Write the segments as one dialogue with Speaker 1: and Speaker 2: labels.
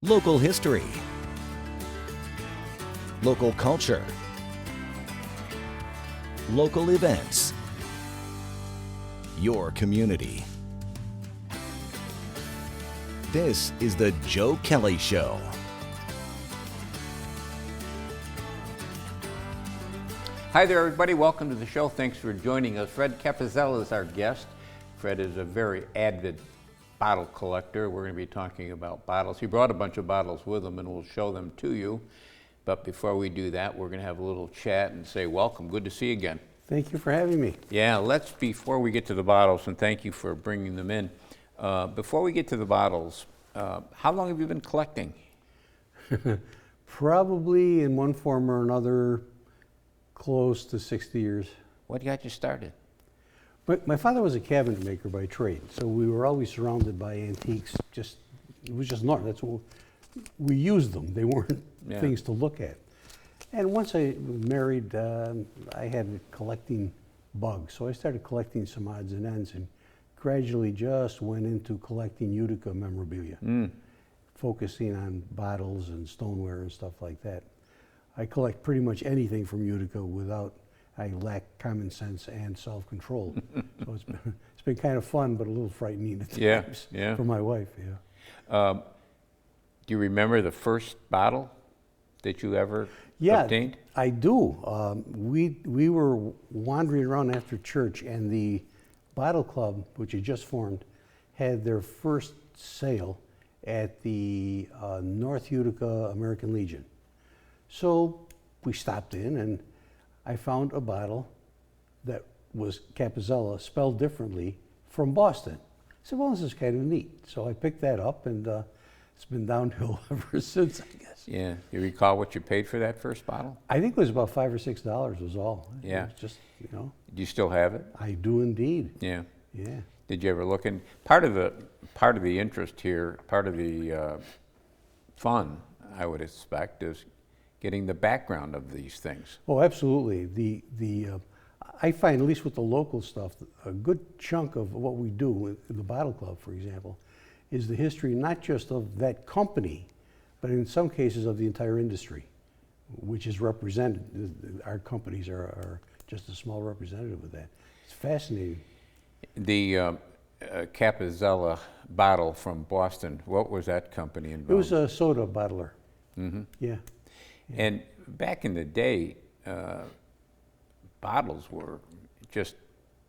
Speaker 1: Local history. Local culture. Local events. Your community. This is the Joe Kelly Show.
Speaker 2: Hi there, everybody. Welcome to the show. Thanks for joining us. Fred Capozzella is our guest. Fred is a very avid bottle collector. We're going to be talking about bottles. He brought a bunch of bottles with him, and we'll show them to you. But before we do that, we're going to have a little chat and say welcome. Good to see you again.
Speaker 3: Thank you for having me.
Speaker 2: Yeah, before we get to the bottles, and thank you for bringing them in. Before we get to the bottles, how long have you been collecting?
Speaker 3: Probably in one form or another, close to 60 years.
Speaker 2: What got you started?
Speaker 3: My father was a cabinet maker by trade, so we were always surrounded by antiques. It was just normal. That's what we used them. They weren't things to look at. And once I was married, I had collecting bugs, so I started collecting some odds and ends, and gradually just went into collecting Utica memorabilia, focusing on bottles and stoneware and stuff like that. I collect pretty much anything from Utica I lack common sense and self-control. So it's been kind of fun, but a little frightening at times for my wife.
Speaker 2: Do you remember the first bottle that you ever obtained?
Speaker 3: Yeah, I do. We were wandering around after church, and the bottle club, which had just formed, had their first sale at the North Utica American Legion. So we stopped in, and I found a bottle that was Capozzella, spelled differently, from Boston. I said, well, this is kind of neat. So I picked that up, and it's been downhill ever since, I guess.
Speaker 2: Yeah. You recall what you paid for that first bottle?
Speaker 3: I think it was about $5 or $6 was all.
Speaker 2: Yeah.
Speaker 3: It was just,
Speaker 2: Do you still have it?
Speaker 3: I do indeed.
Speaker 2: Yeah.
Speaker 3: Yeah.
Speaker 2: Did you ever look in? Part of the interest here, part of the fun, I would expect, is getting the background of these things.
Speaker 3: Oh, absolutely. I find, at least with the local stuff, a good chunk of what we do in the Bottle Club, for example, is the history not just of that company, but in some cases of the entire industry, which is represented. Our companies are just a small representative of that. It's fascinating.
Speaker 2: The Capozzella bottle from Boston, what was that company involved?
Speaker 3: It was a soda bottler.
Speaker 2: Mm-hmm.
Speaker 3: Yeah.
Speaker 2: And back in the day, bottles were just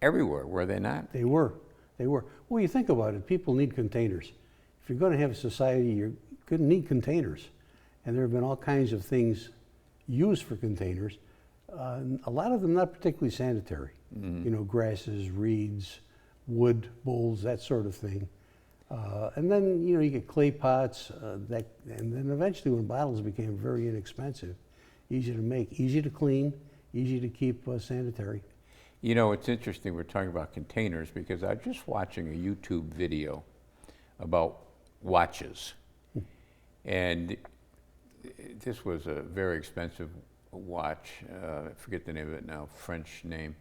Speaker 2: everywhere, were they not?
Speaker 3: They were. Well, you think about it, people need containers. If you're going to have a society, you're going to need containers. And there have been all kinds of things used for containers. A lot of them not particularly sanitary. Mm-hmm. Grasses, reeds, wood, bowls, that sort of thing. And then, you get clay pots, and then eventually when bottles became very inexpensive, easy to make, easy to clean, easy to keep sanitary.
Speaker 2: It's interesting we're talking about containers because I was just watching a YouTube video about watches. And this was a very expensive watch, I forget the name of it now, French name.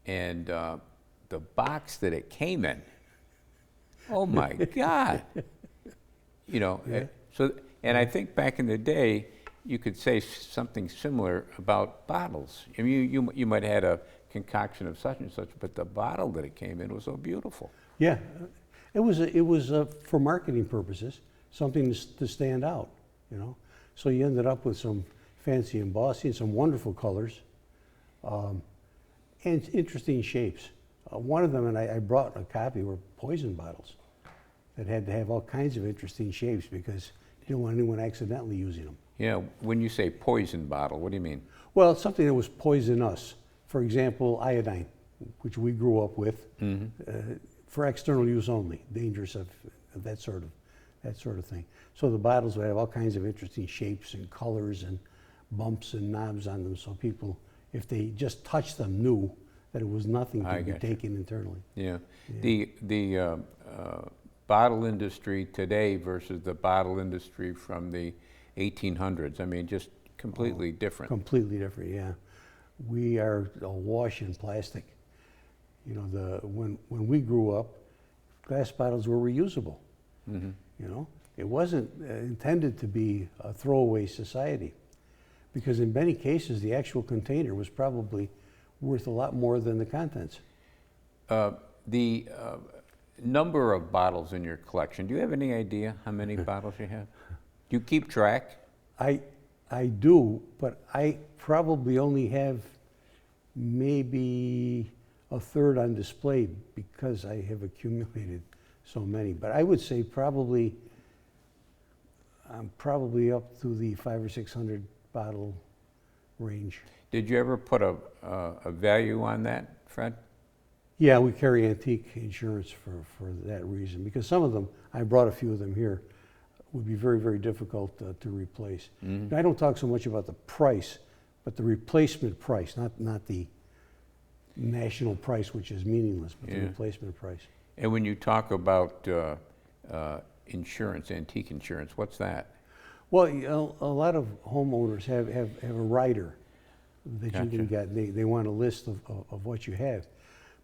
Speaker 2: And the box that it came in, oh my God. So, and I think back in the day, you could say something similar about bottles. I mean, you might have had a concoction of such and such, but the bottle that it came in was so beautiful.
Speaker 3: Yeah, it was for marketing purposes, something to stand out, So you ended up with some fancy embossing, some wonderful colors, and interesting shapes. One of them, and I brought a copy, were poison bottles that had to have all kinds of interesting shapes because you didn't want anyone accidentally using them.
Speaker 2: Yeah, when you say poison bottle, what do you mean?
Speaker 3: Well, it's something that was poisonous. For example, iodine, which we grew up with, for external use only, dangerous of that sort of thing. So the bottles would have all kinds of interesting shapes and colors and bumps and knobs on them, so people, if they just touched them, knew that it was nothing to be taken internally.
Speaker 2: Yeah. The bottle industry today versus the bottle industry from the 1800s, I mean, just completely different.
Speaker 3: Completely different, yeah. We are awash in plastic. When we grew up, glass bottles were reusable. Mm-hmm. It wasn't intended to be a throwaway society, because in many cases the actual container was probably worth a lot more than the contents.
Speaker 2: The number of bottles in your collection, do you have any idea how many bottles you have? Do you keep track?
Speaker 3: I do, but I probably only have maybe a third on display because I have accumulated so many. But I would say I'm probably up to the 500 or 600 bottle range.
Speaker 2: Did you ever put a value on that, Fred?
Speaker 3: Yeah, we carry antique insurance for that reason, because some of them, I brought a few of them here, would be very, very difficult to replace.
Speaker 2: Mm-hmm.
Speaker 3: Now, I don't talk so much about the price, but the replacement price, not the national price, which is meaningless, but the replacement price.
Speaker 2: And when you talk about insurance, antique insurance, what's that?
Speaker 3: Well, a lot of homeowners have a rider that
Speaker 2: Gotcha.
Speaker 3: you can get. They want a list of what you have,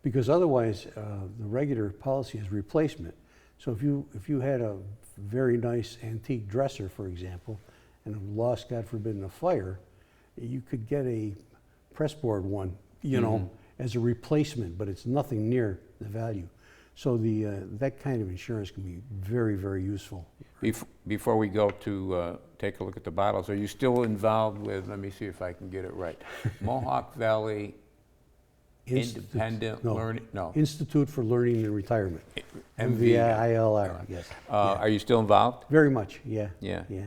Speaker 3: because otherwise the regular policy is replacement. So if you had a very nice antique dresser, for example, and lost, God forbid, in a fire, you could get a pressboard one, you know, as a replacement, but it's nothing near the value. So that kind of insurance can be very, very useful.
Speaker 2: Before we go to take a look at the bottles, are you still involved with, let me see if I can get it right, Mohawk Valley Independent Learning? No.
Speaker 3: Institute for Learning and Retirement.
Speaker 2: MVILR.
Speaker 3: Yes.
Speaker 2: Are you still involved?
Speaker 3: Very much, yeah.
Speaker 2: Yeah.
Speaker 3: Yeah.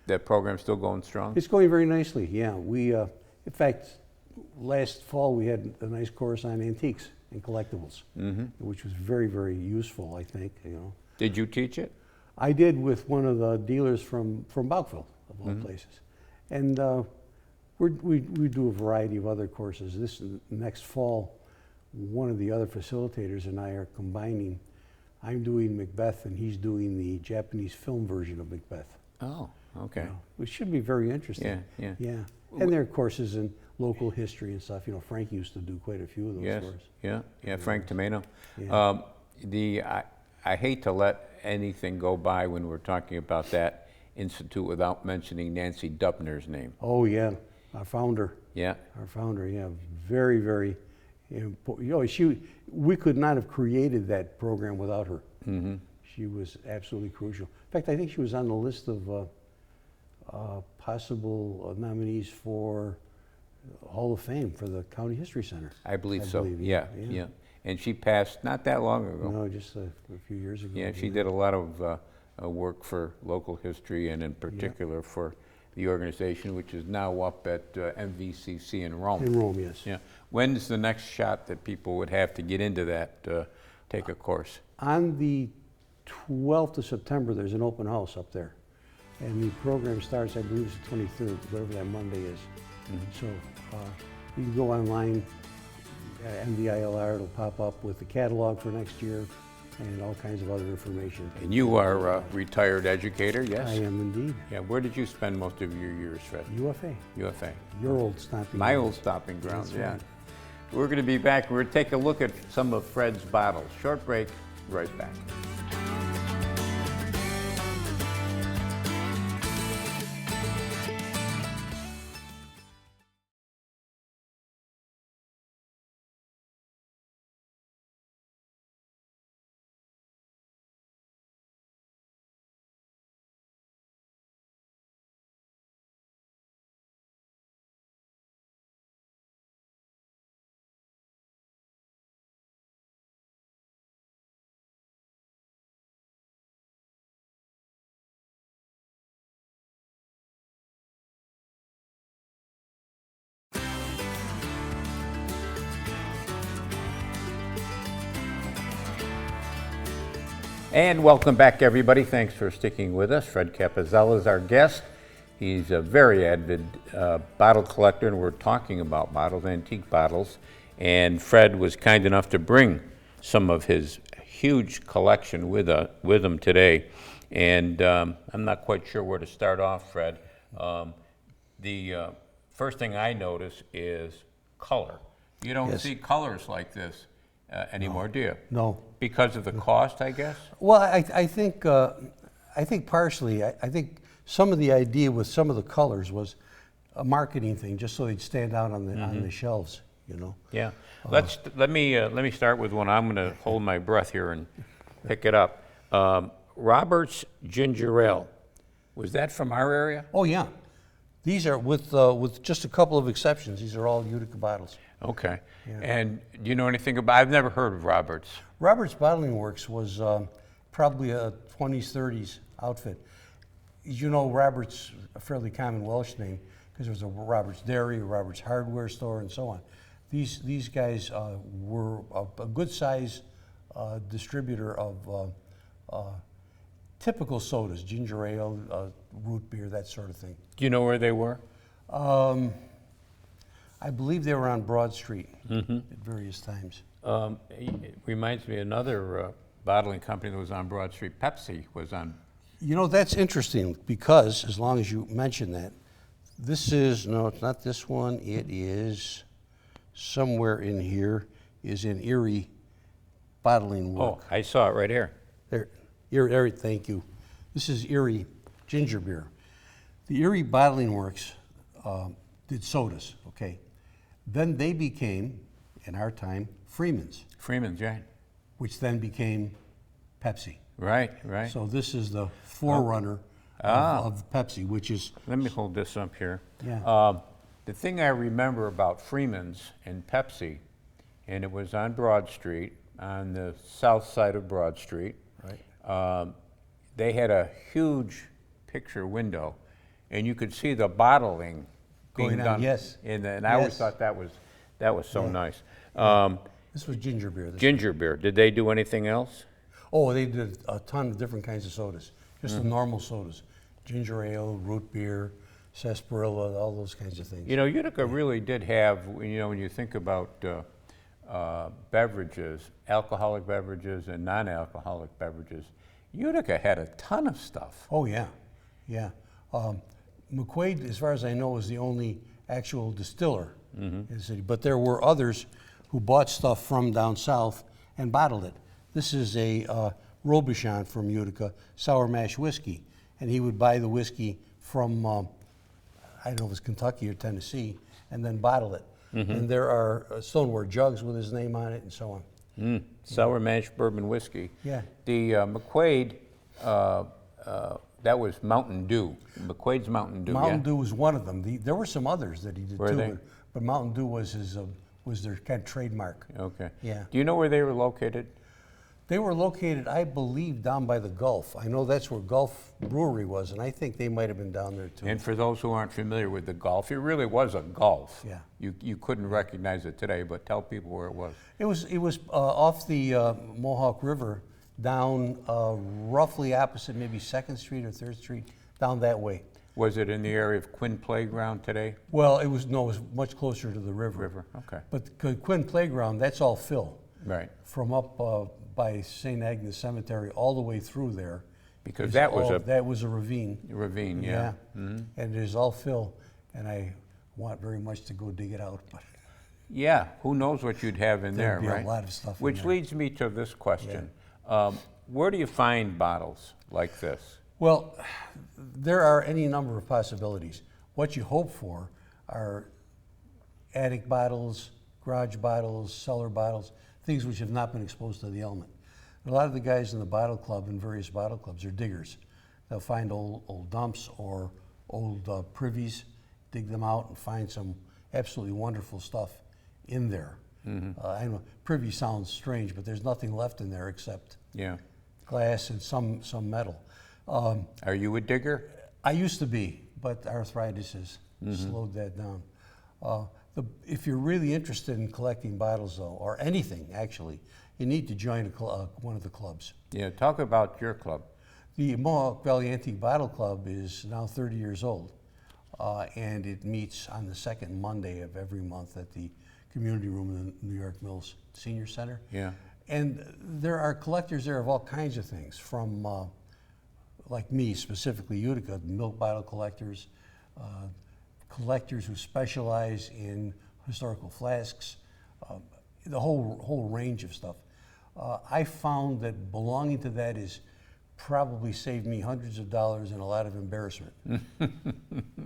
Speaker 2: That program's still going strong?
Speaker 3: It's going very nicely, yeah. We, in fact, last fall we had a nice course on antiques and collectibles, which was very, very useful, I think, you know.
Speaker 2: Did you teach it?
Speaker 3: I did with one of the dealers from Bouckville, of all places. And we do a variety of other courses. This next fall, one of the other facilitators and I are combining. I'm doing Macbeth and he's doing the Japanese film version of Macbeth.
Speaker 2: Oh, okay.
Speaker 3: You know, which should be very interesting.
Speaker 2: Yeah.
Speaker 3: Yeah. And there are courses in local history and stuff. You know, Frank used to do quite a few of those
Speaker 2: Yes.
Speaker 3: courses.
Speaker 2: Yeah, Frank Tomeno.
Speaker 3: Yeah.
Speaker 2: I hate to let anything go by when we're talking about that institute without mentioning Nancy Dubner's name.
Speaker 3: Oh yeah, our founder.
Speaker 2: Yeah.
Speaker 3: Our founder, yeah, very, very important. You know, we could not have created that program without her.
Speaker 2: Mm-hmm.
Speaker 3: She was absolutely crucial. In fact, I think she was on the list of possible nominees for Hall of Fame for the County History Center.
Speaker 2: I believe so. Yeah. And she passed not that long ago.
Speaker 3: No, just a few years ago.
Speaker 2: Yeah, she did a lot of work for local history and in particular for the organization, which is now up at MVCC in Rome.
Speaker 3: In Rome, yes.
Speaker 2: Yeah. When's the next shot that people would have to get into that, take a course?
Speaker 3: On the 12th of September, there's an open house up there. And the program starts, I believe it's the 23rd, whatever that Monday is. So you can go online at MVILR, it'll pop up with the catalog for next year and all kinds of other information.
Speaker 2: And you are a retired educator, yes?
Speaker 3: I am indeed.
Speaker 2: Yeah, where did you spend most of your years, Fred?
Speaker 3: UFA,
Speaker 2: UFA.
Speaker 3: your old stomping
Speaker 2: My
Speaker 3: ground.
Speaker 2: old stopping grounds,
Speaker 3: That's
Speaker 2: yeah.
Speaker 3: right.
Speaker 2: We're going to be back. We're going to take a look at some of Fred's bottles. Short break, right back. And welcome back, everybody. Thanks for sticking with us. Fred Capozzella is our guest. He's a very avid bottle collector, and we're talking about bottles, antique bottles. And Fred was kind enough to bring some of his huge collection with him today. And I'm not quite sure where to start off, Fred. The first thing I notice is color. You don't see colors like this anymore, do you?
Speaker 3: No.
Speaker 2: Because of the cost, I guess?
Speaker 3: Well, I think I think partially, I think some of the idea with some of the colors was a marketing thing, just so they'd stand out on the shelves, you know.
Speaker 2: Yeah. Let me start with one. I'm going to hold my breath here and pick it up. Robert's Ginger Ale. Was that from our area?
Speaker 3: Oh yeah, these are with just a couple of exceptions. These are all Utica bottles.
Speaker 2: Okay.
Speaker 3: Yeah.
Speaker 2: And do you know anything about? I've never heard of Robert's.
Speaker 3: Robert's Bottling Works was probably a 20s, 30s outfit. You know, Robert's a fairly common Welsh name because there was a Robert's Dairy, a Robert's Hardware store, and so on. These guys were a good size distributor of typical sodas, ginger ale, root beer, that sort of thing.
Speaker 2: Do you know where they were?
Speaker 3: I believe they were on Broad Street at various times.
Speaker 2: It reminds me of another bottling company that was on Broad Street. Pepsi was on.
Speaker 3: You know, that's interesting because, as long as you mention that, this is, no, it's not this one. It is somewhere in here, is in Erie Bottling Works.
Speaker 2: Oh, I saw it right here.
Speaker 3: There, Erie, thank you. This is Erie ginger beer. The Erie Bottling Works did sodas, okay? Then they became, in our time, Freeman's,
Speaker 2: Freeman's, yeah.
Speaker 3: which then became Pepsi.
Speaker 2: Right, right.
Speaker 3: So this is the forerunner of Pepsi, which is...
Speaker 2: Let me hold this up here.
Speaker 3: Yeah.
Speaker 2: The thing I remember about Freeman's and Pepsi, and it was on Broad Street, on the south side of Broad Street.
Speaker 3: Right.
Speaker 2: They had a huge picture window, and you could see the bottling being
Speaker 3: Going on,
Speaker 2: done.
Speaker 3: yes.
Speaker 2: And I always
Speaker 3: Yes.
Speaker 2: thought that was so
Speaker 3: Yeah.
Speaker 2: nice.
Speaker 3: This was ginger beer.
Speaker 2: Ginger beer. Did they do anything else?
Speaker 3: Oh, they did a ton of different kinds of sodas. Just the normal sodas. Ginger ale, root beer, sarsaparilla, all those kinds of things.
Speaker 2: You know, Utica really did have, you know, when you think about beverages, alcoholic beverages and non-alcoholic beverages, Utica had a ton of stuff.
Speaker 3: Oh, yeah, yeah. McQuaid, as far as I know, is the only actual distiller in the city. But there were others who bought stuff from down south and bottled it. This is a Robichon from Utica, sour mash whiskey. And he would buy the whiskey from, I don't know if it's Kentucky or Tennessee, and then bottle it. And there are stoneware jugs with his name on it and so on.
Speaker 2: Sour mash bourbon whiskey.
Speaker 3: Yeah.
Speaker 2: The McQuaid, that was Mountain Dew. McQuaid's Mountain Dew.
Speaker 3: Mountain
Speaker 2: yeah?
Speaker 3: Dew was one of them. There were some others that he did
Speaker 2: Were
Speaker 3: too,
Speaker 2: they?
Speaker 3: but Mountain Dew was his was their kind of trademark.
Speaker 2: Okay.
Speaker 3: Yeah.
Speaker 2: Do you know where they were located?
Speaker 3: They were located, I believe, down by the Gulf. I know that's where Gulf Brewery was, and I think they might have been down there too.
Speaker 2: And for those who aren't familiar with the Gulf, it really was a Gulf.
Speaker 3: Yeah.
Speaker 2: You couldn't recognize it today, but tell people where it was.
Speaker 3: It was off the Mohawk River, down roughly opposite maybe 2nd Street or 3rd Street, down that way.
Speaker 2: Was it in the area of Quinn Playground today?
Speaker 3: Well, it was much closer to the river.
Speaker 2: River, okay.
Speaker 3: But Quinn Playground, that's all fill.
Speaker 2: Right.
Speaker 3: From up by St. Agnes Cemetery all the way through there.
Speaker 2: Because
Speaker 3: is
Speaker 2: that was
Speaker 3: all-
Speaker 2: a
Speaker 3: that was a ravine.
Speaker 2: ravine, yeah.
Speaker 3: And it is all fill, and I want very much to go dig it out, but
Speaker 2: Yeah, who knows what you'd have in there,
Speaker 3: There'd be a
Speaker 2: right?
Speaker 3: lot of stuff in
Speaker 2: Which
Speaker 3: there.
Speaker 2: leads me to this question. Where do you find bottles like this?
Speaker 3: well, there are any number of possibilities. What you hope for are attic bottles, garage bottles, cellar bottles, things which have not been exposed to the element. A lot of the guys in the bottle club, in various bottle clubs, are diggers. They'll find old dumps or old privies, dig them out and find some absolutely wonderful stuff in there. I know privy sounds strange, but there's nothing left in there except
Speaker 2: Yeah.
Speaker 3: glass and some metal.
Speaker 2: Are you a digger?
Speaker 3: I used to be, but arthritis has slowed that down. If you're really interested in collecting bottles, though, or anything actually, you need to join one of the clubs.
Speaker 2: Yeah, talk about your club.
Speaker 3: The Mohawk Valley Antique Bottle Club is now 30 years old, and it meets on the second Monday of every month at the community room in the New York Mills Senior Center.
Speaker 2: Yeah.
Speaker 3: And there are collectors there of all kinds of things, from like me specifically, Utica, milk bottle collectors, collectors who specialize in historical flasks, the whole range of stuff. I found that belonging to that is probably saved me hundreds of dollars and a lot of embarrassment.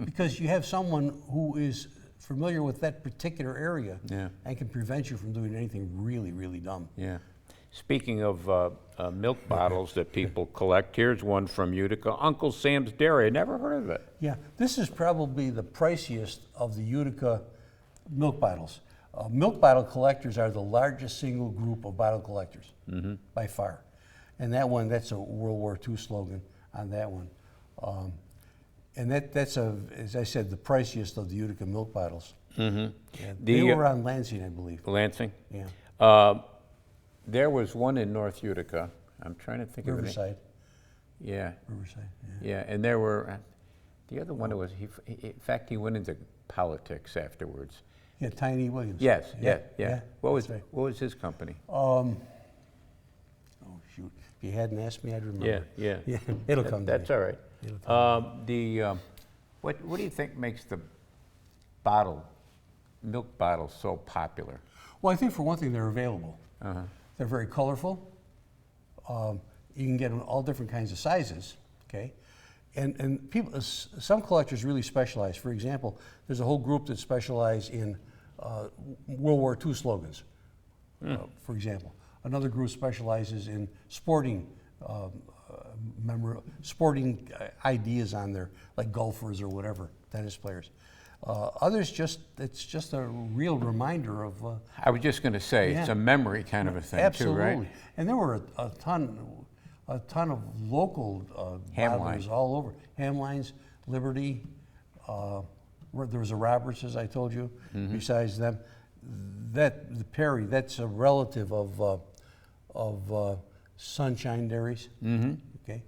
Speaker 3: Because you have someone who is familiar with that particular area and can prevent you from doing anything really, really dumb.
Speaker 2: Yeah. Speaking of milk bottles that people collect, here's one from Utica, Uncle Sam's Dairy. I never heard of it.
Speaker 3: Yeah, this is probably the priciest of the Utica milk bottles. Milk bottle collectors are the largest single group of bottle collectors by far. And that one, that's a World War II slogan on that one. And that's, as I said, the priciest of the Utica milk bottles. And they were on Lansing, I believe.
Speaker 2: Lansing?
Speaker 3: Yeah.
Speaker 2: There was one in North Utica. I'm trying to think of it.
Speaker 3: Riverside.
Speaker 2: Yeah.
Speaker 3: Riverside,
Speaker 2: Yeah, and there were, the other one was, in fact, he went into politics afterwards.
Speaker 3: Yeah, Tiny Williams.
Speaker 2: Yes, yeah. What was his company?
Speaker 3: Oh, shoot. If you hadn't asked me, I'd remember.
Speaker 2: Yeah.
Speaker 3: It'll come to me.
Speaker 2: That's all right. What do you think makes the milk bottles so popular?
Speaker 3: Well, I think for one thing, they're available. They're very colorful. You can get them all different kinds of sizes, okay? And people, some collectors really specialize. For example, there's a whole group that specialize in World War II slogans, for example. Another group specializes in sporting sporting ideas on there, like golfers or whatever, tennis players. Others it's just a real reminder of.
Speaker 2: I was just going to say, it's a memory kind of a thing,
Speaker 3: absolutely.
Speaker 2: too, right?
Speaker 3: And there were a ton of local bottlers all over. Hamlines, Liberty, there was a Roberts, as I told you. Besides them, the Perry, that's a relative of Sunshine Dairies. Okay.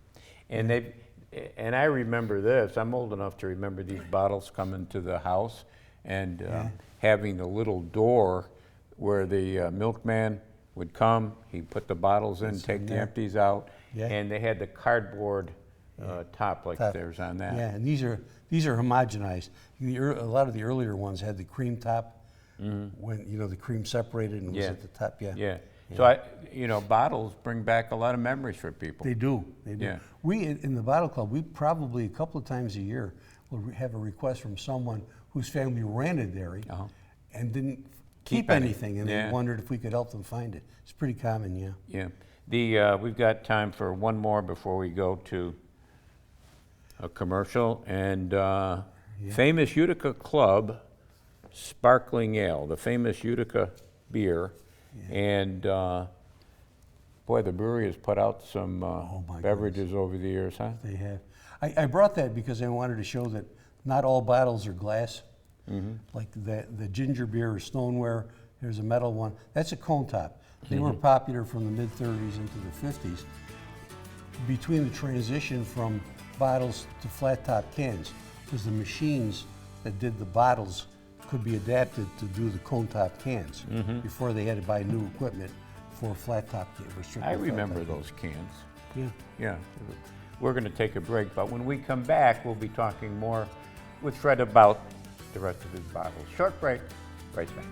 Speaker 2: And I remember this. I'm old enough to remember these bottles coming to the house and having the little door where the milkman would come. He'd put the bottles in, take the empties out, and they had the cardboard top like there's on that.
Speaker 3: Yeah, and these are homogenized. A lot of the earlier ones had the cream top when the cream separated and was at the top. Yeah.
Speaker 2: So bottles bring back a lot of memories for people.
Speaker 3: They do.
Speaker 2: Yeah.
Speaker 3: We in the Bottle Club, we probably a couple of times a year will have a request from someone whose family ran a dairy and didn't keep anything, and they wondered if we could help them find it. It's pretty common,
Speaker 2: Yeah. We've got time for one more before we go to a commercial. And famous Utica Club Sparkling Ale, the famous Utica beer. And boy, the brewery has put out some beverages over the years, huh?
Speaker 3: They have. I brought that because I wanted to show that not all bottles are glass. Like the ginger beer or stoneware, there's a metal one. That's a cone top. They were popular from the mid-30s into the 50s. Between the transition from bottles to flat top cans, because the machines that did the bottles could be adapted to do the cone top cans before they had to buy new equipment for flat top cans.
Speaker 2: I remember those cans.
Speaker 3: Yeah.
Speaker 2: We're going to take a break, but when we come back, we'll be talking more with Fred about the rest of his bottles. Short break, right back.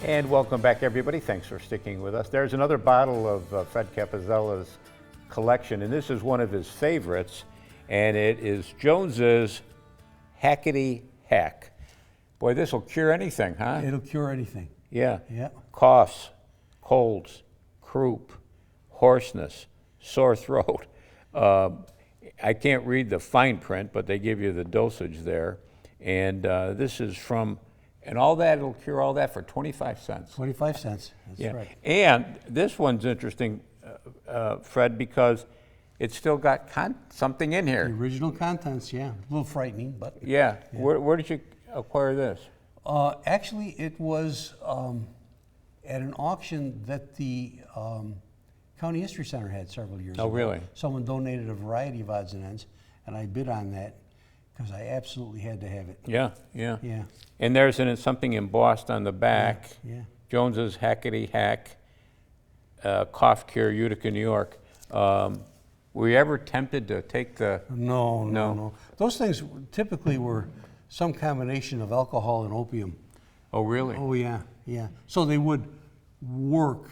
Speaker 2: And welcome back, everybody. Thanks for sticking with us. There's another bottle of Fred Capozzella's collection, and this is one of his favorites, and it is Jones's Hackety Hack. Boy, this will cure anything, huh?
Speaker 3: It'll cure anything.
Speaker 2: Yeah.
Speaker 3: Yeah.
Speaker 2: Coughs, colds, croup, hoarseness, sore throat. I can't read the fine print, but they give you the dosage there. And this is from, and all that, it'll cure all that for 25 cents.
Speaker 3: 25 cents, that's right.
Speaker 2: And this one's interesting, Fred, because it's still got something in
Speaker 3: The
Speaker 2: here.
Speaker 3: original contents, yeah, a little frightening, but.
Speaker 2: Yeah. Where did you acquire this?
Speaker 3: Actually, it was at an auction that the County History Center had several years ago.
Speaker 2: Oh, really?
Speaker 3: Someone donated a variety of odds and ends, and I bid on that because I absolutely had to have it.
Speaker 2: Yeah, yeah.
Speaker 3: Yeah,
Speaker 2: And there's something embossed on the back.
Speaker 3: yeah.
Speaker 2: Jones's Hackety Hack, Cough Cure, Utica, New York. Were you ever tempted to take the?
Speaker 3: No. Those things typically were some combination of alcohol and opium.
Speaker 2: Oh, really?
Speaker 3: Oh, yeah. So they would work.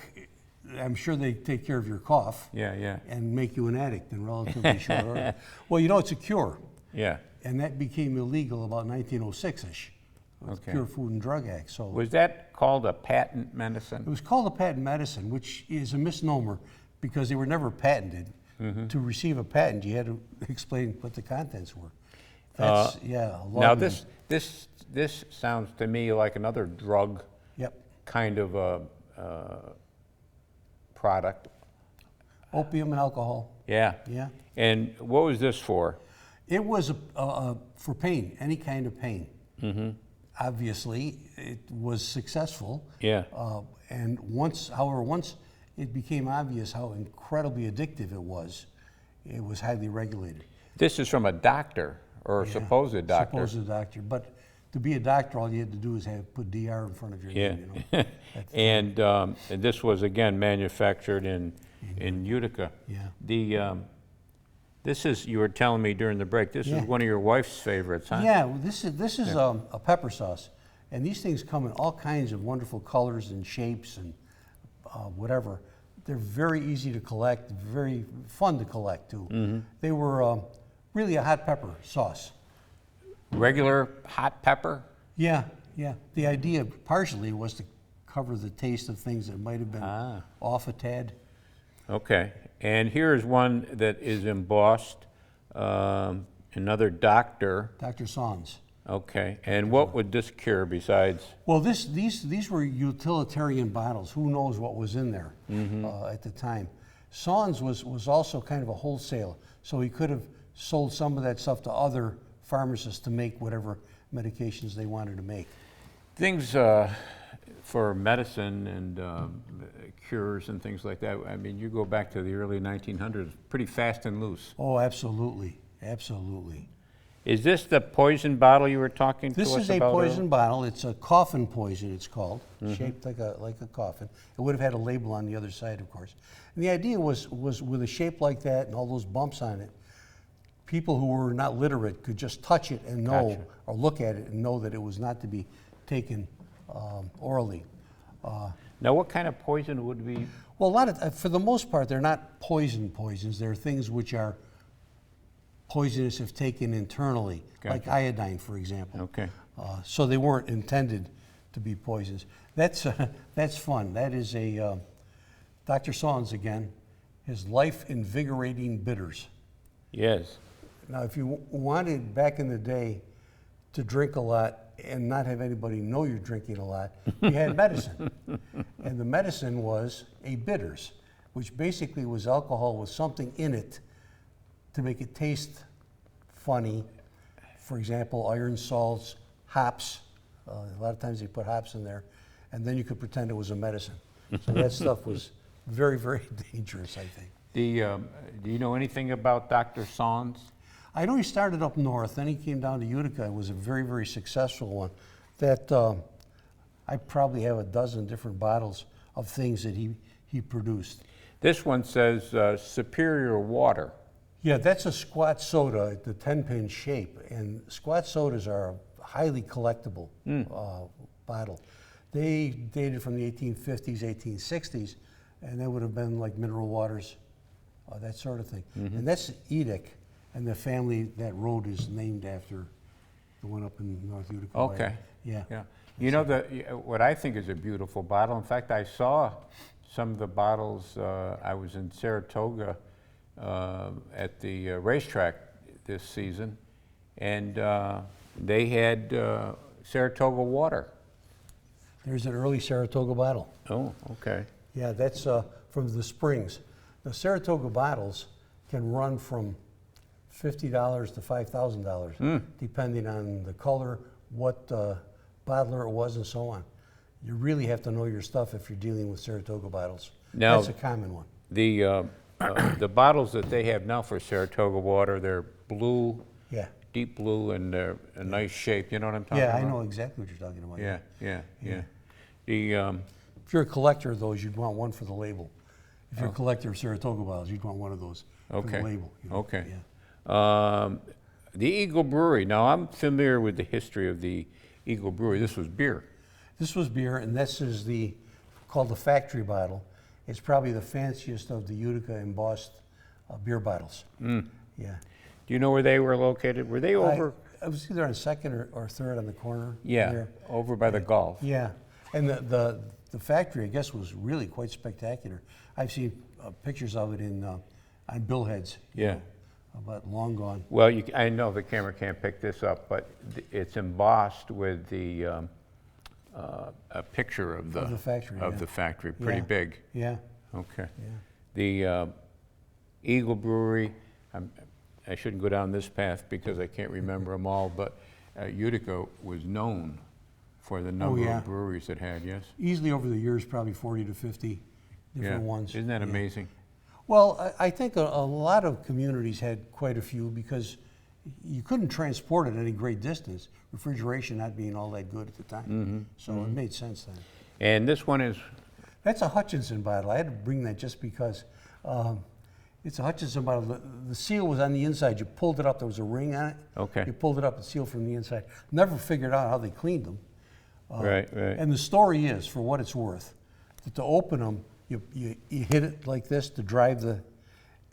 Speaker 3: I'm sure they take care of your cough.
Speaker 2: Yeah.
Speaker 3: And make you an addict in relatively short order. Well, it's a cure.
Speaker 2: Yeah.
Speaker 3: And that became illegal about 1906-ish.
Speaker 2: Okay.
Speaker 3: Pure Food and Drug Act. So
Speaker 2: Was that called a patent medicine?
Speaker 3: it was called a patent medicine, which is a misnomer because they were never patented. To receive a patent, you had to explain what the contents were. That's
Speaker 2: Now
Speaker 3: laudanum.
Speaker 2: this sounds to me like another drug
Speaker 3: Yep.
Speaker 2: kind of a product.
Speaker 3: Opium and alcohol.
Speaker 2: Yeah.
Speaker 3: Yeah.
Speaker 2: And what was this for?
Speaker 3: It was for pain, any kind of pain. Obviously, it was successful.
Speaker 2: Yeah.
Speaker 3: And once it became obvious how incredibly addictive it was highly regulated.
Speaker 2: This is from a doctor or a
Speaker 3: Yeah,
Speaker 2: supposed doctor.
Speaker 3: Supposed doctor. But to be a doctor, all you had to do is put DR in front of your
Speaker 2: Yeah.
Speaker 3: name. You know?
Speaker 2: And this was again manufactured in Utica.
Speaker 3: Yeah.
Speaker 2: This is, you were telling me during the break, this
Speaker 3: Yeah.
Speaker 2: is one of your wife's favorites, huh?
Speaker 3: Yeah, well, this is a pepper sauce, and these things come in all kinds of wonderful colors and shapes and whatever. They're very easy to collect, very fun to collect too. They were really a hot pepper sauce.
Speaker 2: Regular hot pepper?
Speaker 3: Yeah. The idea partially was to cover the taste of things that might have been off a tad.
Speaker 2: Okay. And here's one that is embossed, another doctor.
Speaker 3: Dr. Sans.
Speaker 2: Okay. And what would this cure besides?
Speaker 3: Well, these were utilitarian bottles. Who knows what was in there at the time. Sans was also kind of a wholesale, so he could have sold some of that stuff to other pharmacists to make whatever medications they wanted to make.
Speaker 2: Things for medicine and cures and things like that. I mean, you go back to the early 1900s, pretty fast and loose.
Speaker 3: Oh, absolutely.
Speaker 2: Is this the poison bottle you were talking to us
Speaker 3: This
Speaker 2: about?
Speaker 3: is a poison bottle. It's a coffin poison, it's called, shaped like a coffin. It would have had a label on the other side, of course. And the idea was with a shape like that and all those bumps on it, people who were not literate could just touch it and know,
Speaker 2: Gotcha.
Speaker 3: or look at it and know that it was not to be taken orally.
Speaker 2: Now, what kind of poison would be?
Speaker 3: Well, a lot of, for the most part, they're not poisons. They're things which are poisonous if taken internally, like
Speaker 2: Gotcha.
Speaker 3: iodine, for example.
Speaker 2: Okay.
Speaker 3: So they weren't intended to be poisons. That's fun. That is a Dr. Sans again, his life-invigorating bitters.
Speaker 2: Yes.
Speaker 3: Now, if you wanted back in the day to drink a lot and not have anybody know you're drinking a lot, you had medicine. And the medicine was a bitters, which basically was alcohol with something in it to make it taste funny. For example, iron salts, hops. A lot of times they put hops in there, and then you could pretend it was a medicine. So that stuff was very, very dangerous, I think.
Speaker 2: Do you know anything about Dr. Sans?
Speaker 3: I know he started up north, then he came down to Utica. It was a very, very successful one. That I probably have a dozen different bottles of things that he produced.
Speaker 2: This one says Superior Water.
Speaker 3: Yeah, that's a squat soda, the 10-pin shape, and squat sodas are a highly collectible bottle. They dated from the 1850s, 1860s, and that would have been like mineral waters, that sort of thing. And that's Edic, and the family, that road is named after the one up in North Utica.
Speaker 2: Okay.
Speaker 3: Yeah.
Speaker 2: You know, what I think is a beautiful bottle, in fact, I saw some of the bottles, I was in Saratoga at the racetrack this season, and they had Saratoga water.
Speaker 3: There's an early Saratoga bottle.
Speaker 2: Oh, okay.
Speaker 3: Yeah, that's from the Springs. The Saratoga bottles can run from $50 to $5,000, depending on the color, what bottler it was, and so on. You really have to know your stuff if you're dealing with Saratoga bottles.
Speaker 2: Now,
Speaker 3: that's a common one.
Speaker 2: The bottles that they have now for Saratoga water, they're blue,
Speaker 3: Yeah.
Speaker 2: deep blue, and they're a nice shape. You know what I'm talking
Speaker 3: Yeah,
Speaker 2: about?
Speaker 3: I know exactly what you're talking about.
Speaker 2: Yeah.
Speaker 3: If you're a collector of those, you'd want one for the label. If you're a collector of Saratoga bottles, you'd want one of those for the label. You know?
Speaker 2: Okay.
Speaker 3: Yeah.
Speaker 2: The Eagle Brewery. Now, I'm familiar with the history of the Eagle Brewery. This was beer.
Speaker 3: This was beer, and this is called the factory bottle. It's probably the fanciest of the Utica embossed beer bottles. Yeah.
Speaker 2: Do you know where they were located? Were they over?
Speaker 3: I was either on second or third on the corner.
Speaker 2: Yeah,
Speaker 3: there.
Speaker 2: over by the Gulf.
Speaker 3: Yeah, and the factory, I guess, was really quite spectacular. I've seen pictures of it on billheads.
Speaker 2: Yeah.
Speaker 3: But long gone.
Speaker 2: Well, I know the camera can't pick this up, but it's embossed with a picture of the
Speaker 3: factory.
Speaker 2: The factory, pretty big.
Speaker 3: Yeah.
Speaker 2: Okay.
Speaker 3: Yeah.
Speaker 2: The Eagle Brewery. I shouldn't go down this path because I can't remember them all, but Utica was known for the number of breweries it had. Yes.
Speaker 3: Easily over the years, probably 40 to 50 different ones.
Speaker 2: Isn't that amazing?
Speaker 3: Well, I think a lot of communities had quite a few because you couldn't transport it any great distance, refrigeration not being all that good at the time. So it made sense then.
Speaker 2: And this one is?
Speaker 3: That's a Hutchinson bottle. I had to bring that just because it's a Hutchinson bottle. The seal was on the inside. You pulled it up. There was a ring on it.
Speaker 2: Okay.
Speaker 3: You pulled it up, the seal from the inside. Never figured out how they cleaned them.
Speaker 2: Right.
Speaker 3: And the story is, for what it's worth, that to open them, you hit it like this to drive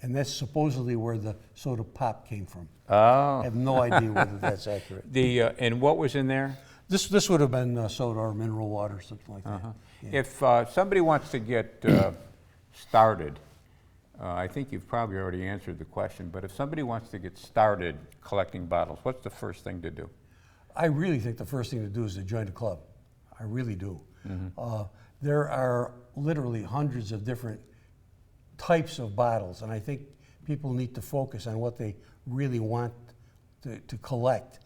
Speaker 3: and that's supposedly where the soda pop came from.
Speaker 2: Oh.
Speaker 3: I have no idea whether that's accurate.
Speaker 2: And what was in there?
Speaker 3: This would have been soda or mineral water, something like that. Yeah.
Speaker 2: If somebody wants to get started, I think you've probably already answered the question, but if somebody wants to get started collecting bottles, what's the first thing to do?
Speaker 3: I really think the first thing to do is to join a club. I really do. There are literally hundreds of different types of bottles, and I think people need to focus on what they really want to collect,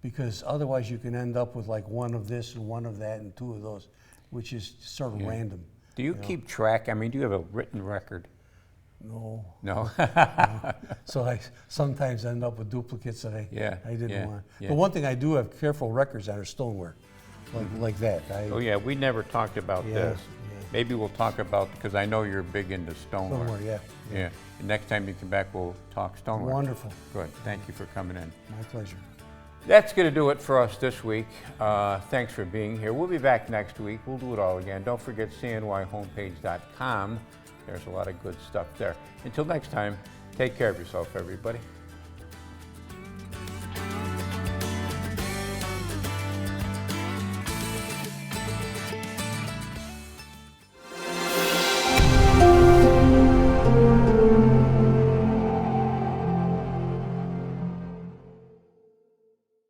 Speaker 3: because otherwise you can end up with like one of this and one of that and two of those, which is sort of random.
Speaker 2: Do you keep track? I mean, do you have a written record?
Speaker 3: No.
Speaker 2: No?
Speaker 3: So I sometimes end up with duplicates that I didn't want.
Speaker 2: Yeah.
Speaker 3: But one thing I do have careful records on are stoneware, like that.
Speaker 2: Oh yeah, we never talked about this.
Speaker 3: Yeah.
Speaker 2: Maybe we'll talk about, because I know you're big into stoneware.
Speaker 3: Stoneware,
Speaker 2: Yeah. And next time you come back, we'll talk stoneware.
Speaker 3: Wonderful.
Speaker 2: Good. Thank you for coming in.
Speaker 3: My pleasure.
Speaker 2: That's going to do it for us this week. Thanks for being here. We'll be back next week. We'll do it all again. Don't forget cnyhomepage.com. There's a lot of good stuff there. Until next time, take care of yourself, everybody.